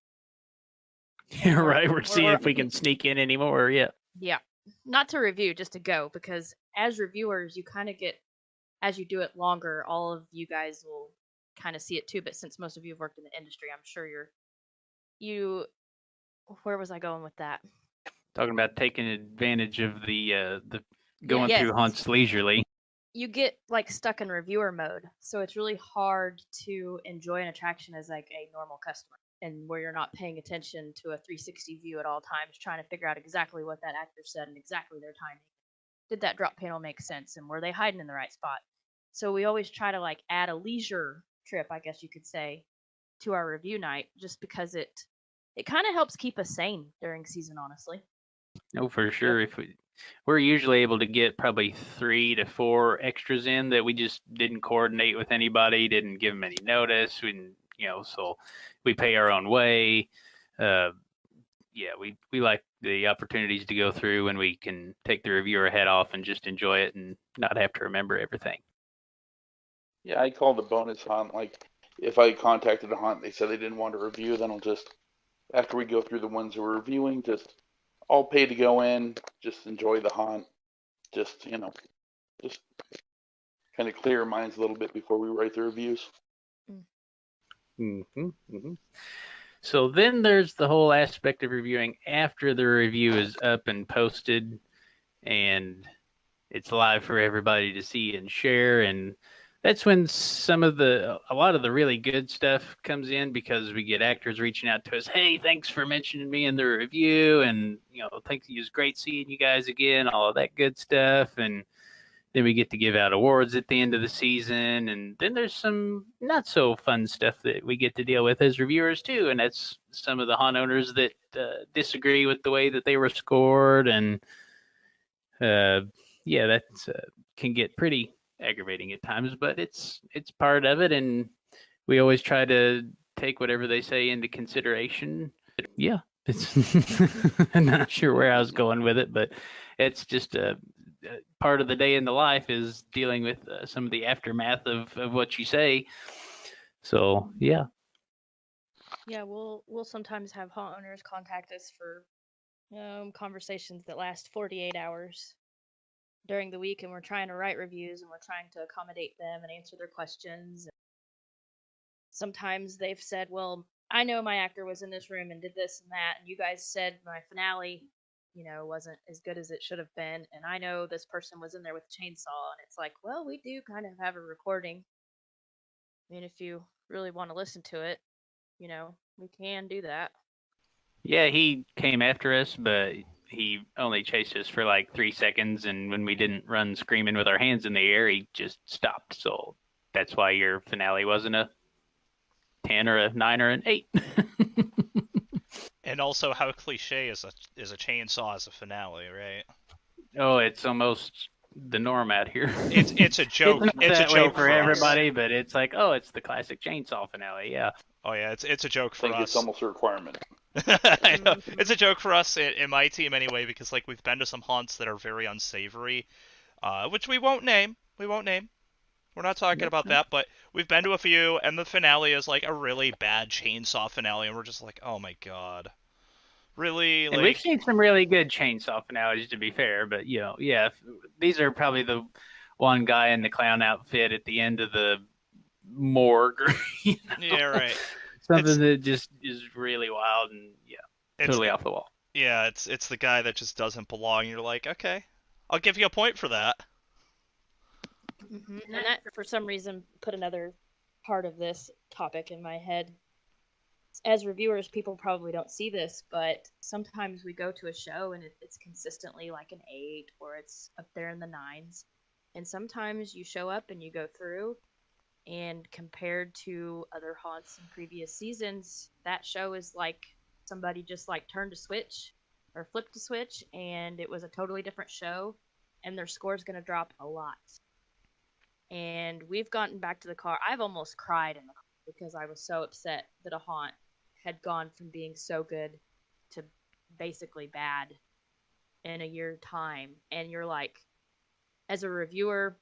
Yeah, right. We're seeing if we can sneak in anymore. Yeah. Yeah. Not to review, just to go, because as reviewers, you kind of get, as you do it longer, all of you guys will kind of see it too. But since most of you have worked in the industry, I'm sure where was I going with that? Talking about taking advantage of the going Yes. through hunts leisurely. You get like stuck in reviewer mode, so it's really hard to enjoy an attraction as like a normal customer, and where you're not paying attention to a 360 view at all times, trying to figure out exactly what that actor said and exactly their timing. Did that drop panel make sense, and were they hiding in the right spot? So we always try to like add a leisure trip, I guess you could say, to our review night, just because it kind of helps keep us sane during season, honestly. No, for sure. If we're usually able to get probably 3 to 4 extras in that we just didn't coordinate with anybody, didn't give them any notice, so we pay our own way. We like the opportunities to go through when we can take the reviewer head off and just enjoy it and not have to remember everything. Yeah, I call the bonus haunt. Like, if I contacted a haunt, they said they didn't want to review, then I'll just, after we go through the ones that we're reviewing, just all pay to go in, just enjoy the haunt, just just kind of clear our minds a little bit before we write the reviews. Mm-hmm, mm-hmm. So then there's the whole aspect of reviewing after the review is up and posted and it's live for everybody to see and share. And that's when a lot of the really good stuff comes in, because we get actors reaching out to us. Hey, thanks for mentioning me in the review. And, thanks. It was great seeing you guys again, all of that good stuff. And then we get to give out awards at the end of the season. And then there's some not so fun stuff that we get to deal with as reviewers too. And that's some of the haunt owners that disagree with the way that they were scored. And that can get pretty aggravating at times, but it's part of it. And we always try to take whatever they say into consideration. Yeah. I'm not sure where I was going with it, but it's just part of the day in the life is dealing with some of the aftermath of what you say. So yeah. Yeah, we'll sometimes have haunt owners contact us for conversations that last 48 hours during the week, and we're trying to write reviews and we're trying to accommodate them and answer their questions. Sometimes they've said, well, I know my actor was in this room and did this and that, and you guys said my finale wasn't as good as it should have been, and I know this person was in there with a chainsaw. And it's like, well, we do kind of have a recording. I mean, if you really want to listen to it, we can do that. Yeah, he came after us, but he only chased us for like 3 seconds, and when we didn't run screaming with our hands in the air, he just stopped. So that's why your finale wasn't a 10 or a 9 or an 8. And also, how cliche is a chainsaw as a finale, right? Oh, it's almost the norm out here. It's a joke. It's a joke for everybody, but it's like, oh, it's the classic chainsaw finale. Yeah. Oh yeah, it's a joke for us. I think it's almost a requirement. I know. It's a joke for us in my team anyway, because like we've been to some haunts that are very unsavory, which we won't name. We're not talking about that, but we've been to a few, and the finale is like a really bad chainsaw finale, and we're just like, oh my god. Really? And we've seen some really good chainsaw finales, to be fair, but these are probably the one guy in the clown outfit at the end of the morgue. Yeah, right. Something that just is really wild and totally off the wall. Yeah, it's the guy that just doesn't belong. You're like, okay, I'll give you a point for that. Mm-hmm. And that, for some reason, put another part of this topic in my head. as reviewers, people probably don't see this, but sometimes we go to a show and it's consistently like an 8 or it's up there in the 9s. And sometimes you show up and you go through, and compared to other haunts in previous seasons, that show is like somebody just like turned a switch or flipped a switch and it was a totally different show, and their score's going to drop a lot. And we've gotten back to the car. I've almost cried in the car because I was so upset that a haunt had gone from being so good to basically bad in a year time. And you're like, as a reviewer,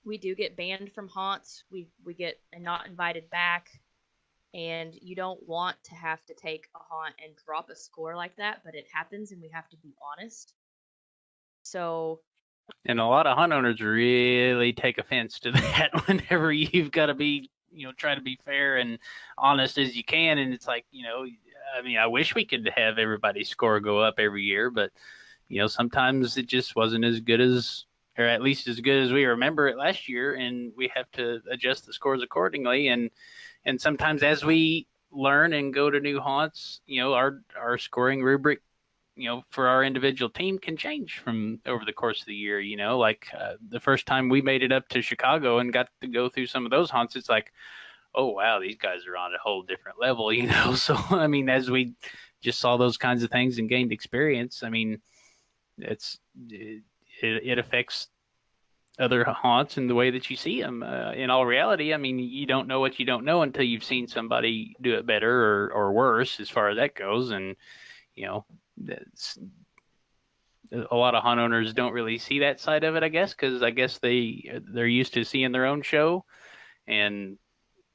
we do get banned from haunts. We get not invited back. And you don't want to have to take a haunt and drop a score like that, but it happens and we have to be honest. So, And a lot of hunt owners really take offense to that whenever you've got to be, try to be fair and honest as you can. And it's like, I mean, I wish we could have everybody's score go up every year, but, sometimes it just wasn't as good as, or at least as good as we remember it last year. And we have to adjust the scores accordingly. And sometimes as we learn and go to new haunts, our scoring rubric, for our individual team can change from over the course of the year. Like the first time we made it up to Chicago and got to go through some of those haunts, it's like, oh, wow, these guys are on a whole different level, So, I mean, as we just saw those kinds of things and gained experience, I mean, it affects other haunts and the way that you see them. In all reality, I mean, you don't know what you don't know until you've seen somebody do it better or worse as far as that goes. And, a lot of hunt owners don't really see that side of it, I guess, because I guess they're used to seeing their own show, and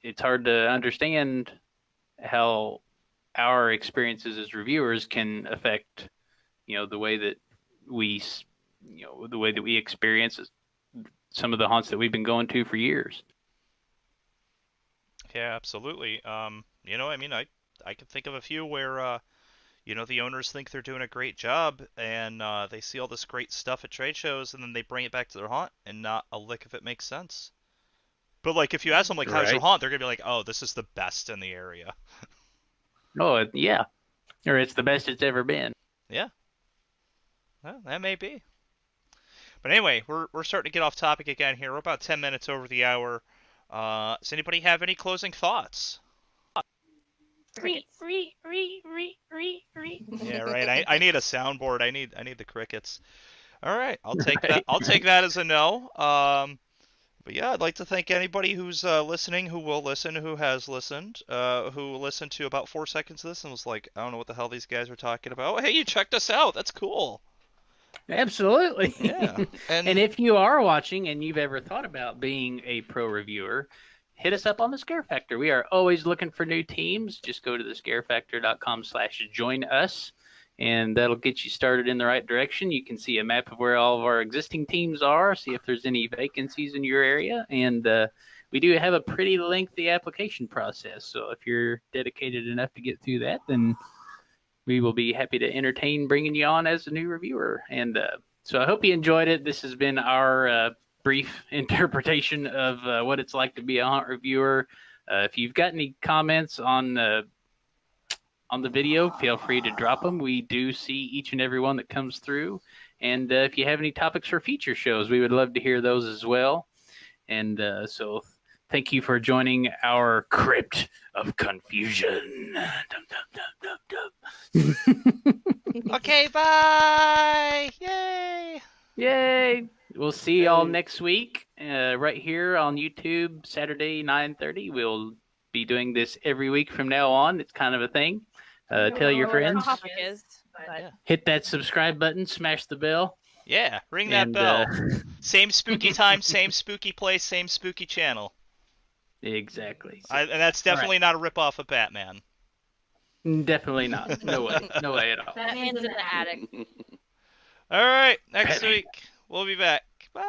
it's hard to understand how our experiences as reviewers can affect, the way that we, the way that we experience some of the haunts that we've been going to for years. Yeah, absolutely. I mean, I can think of a few where, the owners think they're doing a great job, and they see all this great stuff at trade shows, and then they bring it back to their haunt, and not a lick of it makes sense. But, like, if you ask them, like, how's your Right. haunt, they're going to be like, oh, this is the best in the area. Oh, yeah. Or it's the best it's ever been. Yeah. Well, that may be. But anyway, we're starting to get off topic again here. We're about 10 minutes over the hour. Does anybody have any closing thoughts? Yeah, right. I need a soundboard. I need the crickets. All right, I'll take that. I'll take that as a no. But yeah, I'd like to thank anybody who's listening, who will listen, who has listened, who listened to about 4 seconds of this and was like, I don't know what the hell these guys are talking about. Hey, you checked us out. That's cool. Absolutely. Yeah. And if you are watching and you've ever thought about being a pro reviewer, hit us up on the Scare Factor. We are always looking for new teams. Just go to thescarefactor.com/join us, and that'll get you started in the right direction. You can see a map of where all of our existing teams are, see if there's any vacancies in your area, and we do have a pretty lengthy application process. So if you're dedicated enough to get through that, then we will be happy to entertain bringing you on as a new reviewer. And so I hope you enjoyed it. This has been our brief interpretation of what it's like to be a hunt reviewer. If you've got any comments on the video, feel free to drop them. We do see each and every one that comes through. And if you have any topics for future shows, we would love to hear those as well. And so thank you for joining our Crypt of Confusion. Dum, dum, dum, dum, dum. Okay, bye! Yay! Yay! We'll see y'all next week right here on YouTube, Saturday, 9:30. We'll be doing this every week from now on. It's kind of a thing. Tell your friends. Topic is, but Yeah. Hit that subscribe button. Smash the bell. Yeah, ring that And, bell. Same spooky time, same spooky place, same spooky channel. Exactly. So, And that's definitely not a ripoff of Batman. definitely not. No way. No way at all. Batman's in the attic. All right, next Batman. week we'll be back. Bye!